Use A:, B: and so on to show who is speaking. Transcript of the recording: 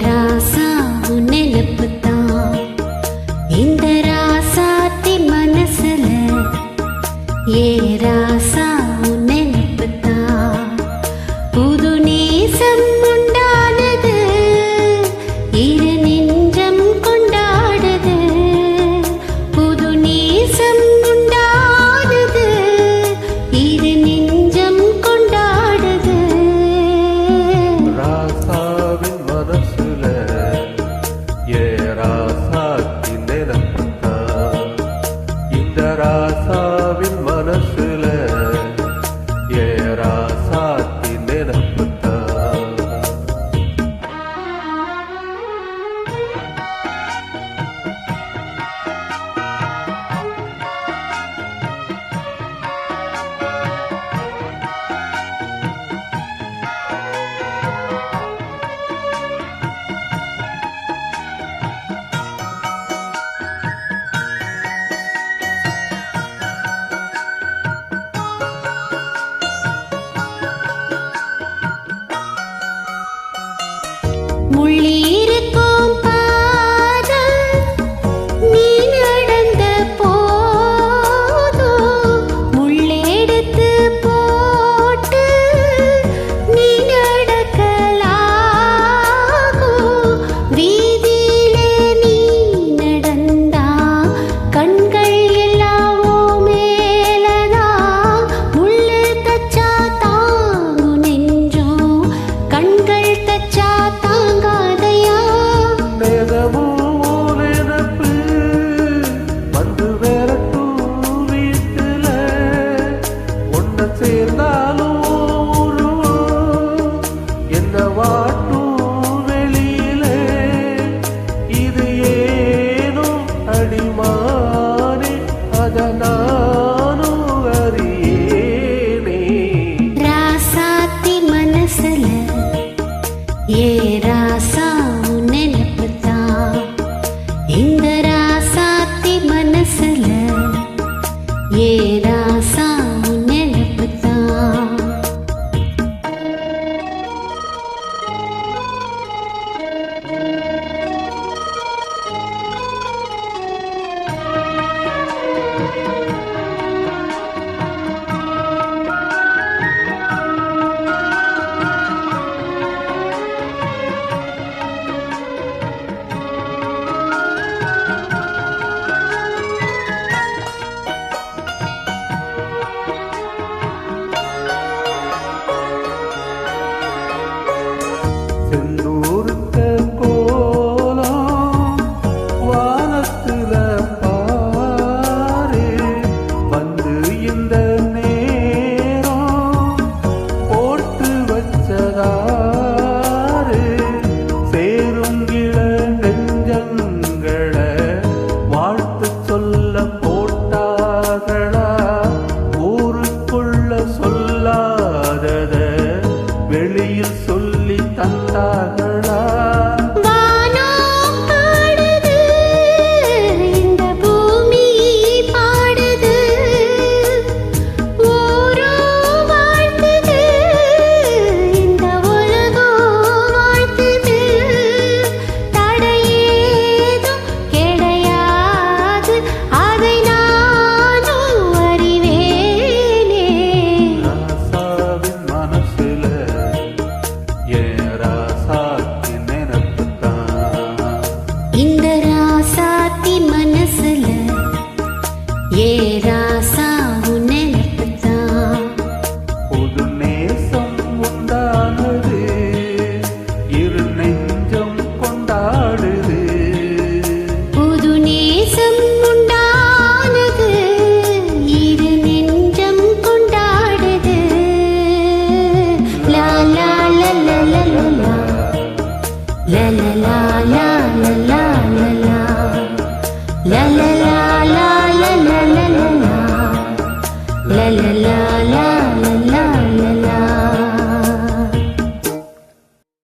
A: ராசா உன் நினைப்புத்தான் இந்த ராசாத்தி மனசுல. ஏ ராசா உன் நினைப்புத்தான் புது நேசம் உண்டானது, இரு நெஞ்சம் கொண்டாடுது. புது நேசம் உண்டானது, இரு நெஞ்சம் கொண்டாடுது.
B: ராசாவின் மனசுல ஏ ராசாத்தி நினைப்புத்தான் இந்த ராசாவின் மனசுல ஏ ராசாத்தி நினைப்புத்தான்.
A: முள்ளிருக்கும் பாதம் நீ நடந்த போதோ, முள்ளெடுத்து போட்டு நீ நடக்கலாகும். வீதியிலே நீ நடந்தா கண்கள் எல்லாவோ மேலதான். முள்ளு தச்சா தாங்கும் நெஞ்சம், கண்கள் தச்சா தாங்காதையா.
B: நேரமும் நினப்பு வந்து வேறட்டும் வீட்டுல, ஒன்ன சேர்ந்தாலும் உருவம் என்ன வாட்டும் வெளியில. இது ஏனும் அடிமானே அத நானும் அறியேனே.
A: ராசாத்தி மனசுல ஏ ராசா உன் நினைப்புத்தான் இந்த ராசாத்தி மனசுல ஏ ராசா உன் நினைப்புத்தான்.
B: செந்தூருத்த கோலம் வானத்துல பாரு, வந்து இந்த நேரம் போட்டு வச்சதாரு. சேருங்கில நெஞ்சங்களை வாழ்த்து சொல்ல போட்டார்களா, ஊருக்குள்ள சொல்லாதத வெளியில் சொல்லி தந்தார்களா.
A: வானம் பாடுது, இந்த பூமி பாடுது, ஊரோ வாழ்த்துது, இந்த உலகம் வாழ்த்துது. தடையேதும் கிடையாது, அதை நானும் அறிவேனே.
B: ராசாவின் மனசுல ஏ ராசாத்தி நினைப்புத்தான்
A: இந்த ராசாத்தி மனசுல ஏ ராசா உன் நினைப்புத்தான்.
B: புது நேசம் உண்டானது, இரு நெஞ்சம் கொண்டாடுது.
A: புது நேசம் உண்டானது, இரு நெஞ்சம் கொண்டாடுது. லா லா லா லா லா லா லா. லா லா லா லா லா லா லா லா. லா லா லா லா லா லா லா லா. லா லா லா